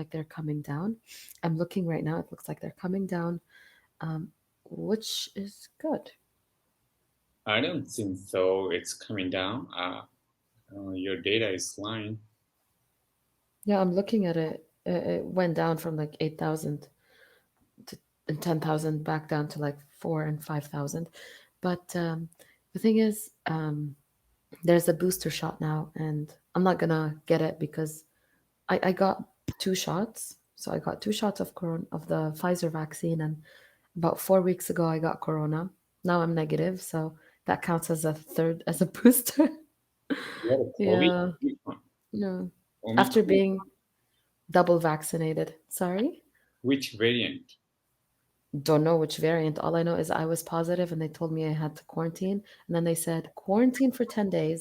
like they're coming down. I'm looking right now. It looks like they're coming down, um, which is good. I don't think so. It's coming down. Your data is lying. Yeah, I'm looking at it. It went down from like 8,000 to and 10,000 back down to like 4 and 5,000. But the thing is, there's a booster shot now, and I'm not gonna get it because I got two shots. So I got two shots of of the Pfizer vaccine, and about 4 weeks ago I got corona. Now I'm negative, so that counts as a third as a booster. What a COVID? Yeah, yeah. After Omicron. being double vaccinated. Sorry? Which variant? Don't know which variant. All I know is I was positive and they told me I had to quarantine. And then they said, quarantine for 10 days.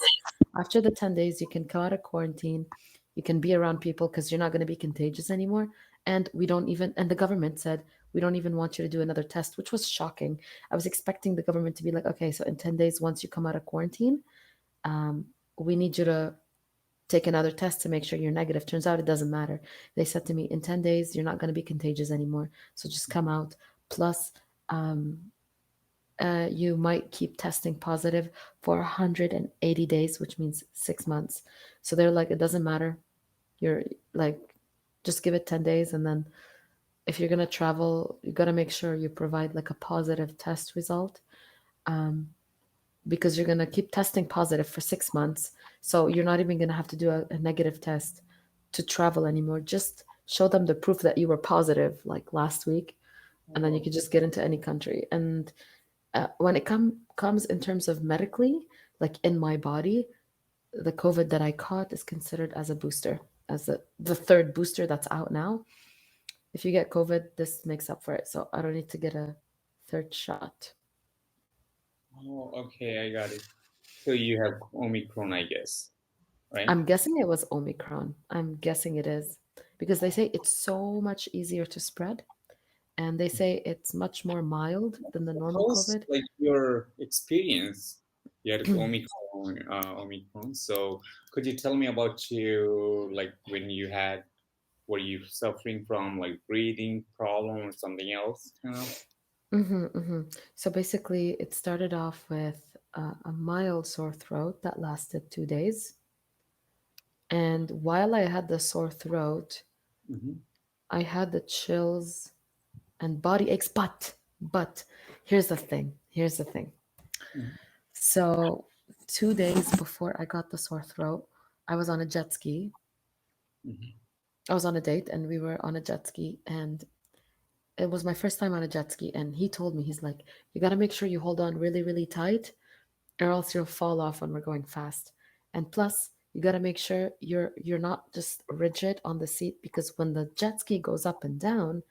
After the 10 days, you can come out of quarantine. You can be around people because you're not going to be contagious anymore. And we don't even, and the government said, we don't even want you to do another test, which was shocking. I was expecting the government to be like, okay, so in 10 days, once you come out of quarantine, um, we need you to take another test to make sure you're negative. Turns out it doesn't matter. They said to me, in 10 days, you're not going to be contagious anymore. So just come out. Plus, um, you might keep testing positive for 180 days, which means 6 months. So they're like, it doesn't matter. You're like, just give it 10 days. And then if you're going to travel, you got to make sure you provide like a positive test result. Um, because you're going to keep testing positive for 6 months. So you're not even going to have to do a negative test to travel anymore. Just show them the proof that you were positive like last week, and then you Oh, can just get into any country. And when it comes in terms of medically, like in my body, the COVID that I caught is considered as a booster, as the third booster that's out now. If you get COVID, this makes up for it. So I don't need to get a third shot. oh, okay, I got it. So you have Omicron, I guess, right? I'm guessing it was Omicron. I'm guessing it is because they say it's so much easier to spread, and they say it's much more mild than the normal How's COVID. like your experience? You had Omicron. So could you tell me about you, like when you had, were you suffering from like breathing problem or something else, kind of? So basically, it started off with a mild sore throat that lasted 2 days. And while I had the sore throat, Mm-hmm. I had the chills and body aches. But here's the thing. Here's the thing. So 2 days before I got the sore throat, I was on a jet ski. Mm-hmm. I was on a date and we were on a jet ski, and it was my first time on a jet ski, and he told me, he's like, you got to make sure you hold on really really tight or else you'll fall off when we're going fast. And plus, you got to make sure you're not just rigid on the seat, because when the jet ski goes up and down,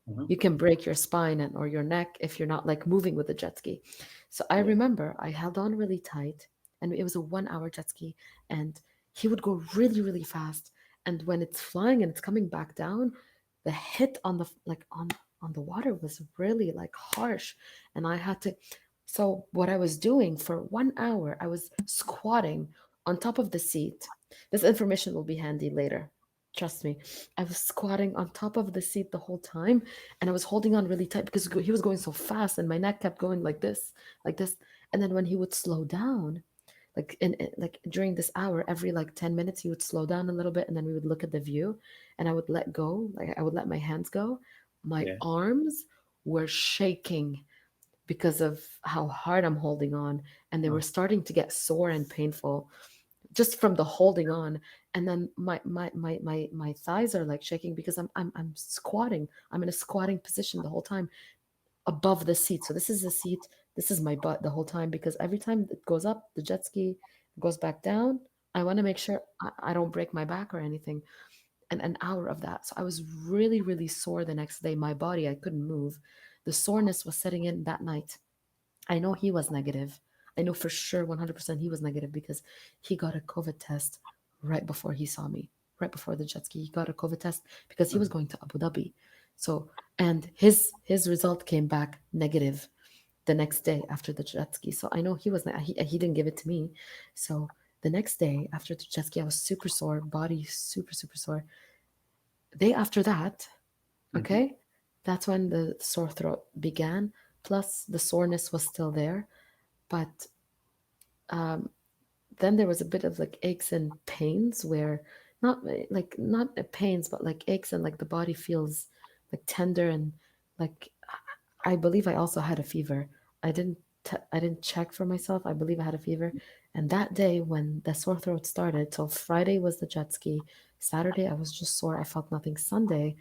Uh-huh. you can break your spine and or your neck if you're not like moving with the jet ski. So I Yeah. remember I held on really tight, and it was a 1 hour jet ski, and he would go really really fast, and when it's flying and it's coming back down, the hit on the like on the water was really like harsh, and I had to. So what I was doing for 1 hour, I was squatting on top of the seat. This information will be handy later, trust me. I was squatting on top of the seat the whole time, and I was holding on really tight because he was going so fast, and my neck kept going like this, like this. And then when he would slow down, like like during this hour, every like 10 minutes, he would slow down a little bit, and then we would look at the view, and I would let go, like I would let my hands go. My Yeah. arms were shaking because of how hard I'm holding on, and they Uh, were starting to get sore and painful just from the holding on. And then my thighs are like shaking because I'm squatting. I'm in a squatting position the whole time above the seat. So this is the seat, this is my butt the whole time, because every time it goes up the jet ski, goes back down, I want to make sure I don't break my back or anything. And an hour of that, so I was really really sore the next day. My body, I couldn't move. The soreness was setting in that night. I know he was negative. I know for sure 100% he was negative because he got a COVID test right before he saw me, right before the jet ski. He got a COVID test because he was going to Abu Dhabi. So, and his result came back negative the next day after the jet ski. So I know he was he didn't give it to me. So the next day after the jet ski, I was super sore, body super super sore. Day after that, Mm-hmm. okay, that's when the sore throat began. Plus, the soreness was still there, but then there was a bit of like aches and pains where not pains but like aches and like the body feels like tender and like I believe I also had a fever. I didn't check for myself. I believe I had a fever. And that day when the sore throat started, so Friday was the jet ski. Saturday I was just sore. I felt nothing. Sunday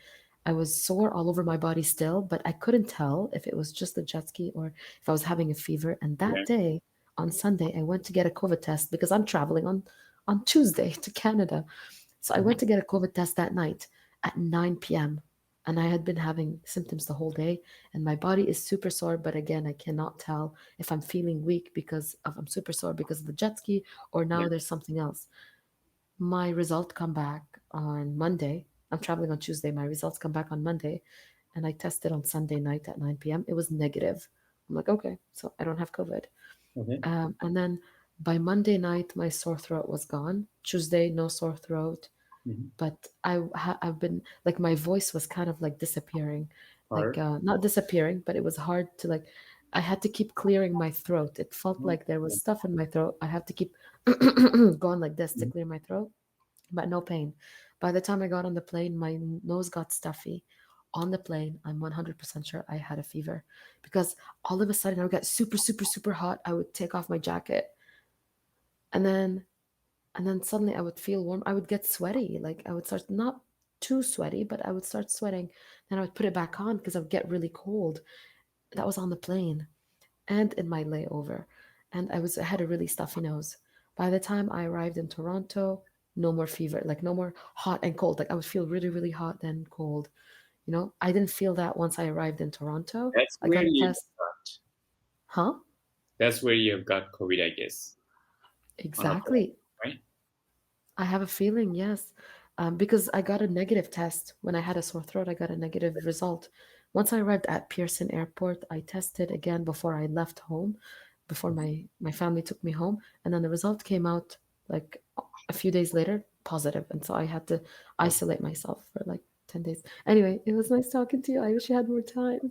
I was sore all over my body still, but I couldn't tell if it was just the jet ski or if I was having a fever. And Yeah. that day on Sunday I went to get a COVID test because I'm traveling on Tuesday to Canada. So I Mm-hmm. went to get a COVID test that night at 9 p.m. And I had been having symptoms the whole day, and my body is super sore. But again, I cannot tell if I'm feeling weak because of I'm super sore because of the jet ski, or Yeah. now there's something else. My result come back on Monday. I'm traveling on Tuesday. My results come back on Monday, and I tested on Sunday night at 9 p.m. It was negative. I'm like, okay, so I don't have COVID. Okay. And then by Monday night, my sore throat was gone. Tuesday, no sore throat, Mm-hmm. but I've been like my voice was kind of like disappearing, like Hard. not disappearing, but it was hard to like. I had to keep clearing my throat. It felt Oh, like there was yeah. stuff in my throat. I have to keep going like this to Mhm. clear my throat, but no pain. By the time I got on the plane, my nose got stuffy. On the plane, I'm 100% sure I had a fever because all of a sudden I would get super, super, super hot. I would take off my jacket and then suddenly I would feel warm. I would get sweaty. Like I would start not too sweaty, but I would start sweating. Then I would put it back on because I would get really cold. That was on the plane and in my layover. And I had a really stuffy nose. By the time I arrived in Toronto, no more fever, like no more hot and cold. Like I would feel really, really hot then cold. I didn't feel that once I arrived in Toronto. That's I where got a you test. got. Huh? That's where you have got COVID, I guess, on a plane, Exactly. right? I have a feeling, yes. Because I got a negative test when I had a sore throat. I got a negative result. Once I arrived at Pearson Airport, I tested again before I left home, before my family took me home, and then the result came out like a few days later, positive, and so I had to Okay. isolate myself for like 10 days. Anyway, it was nice talking to you. I wish you had more time.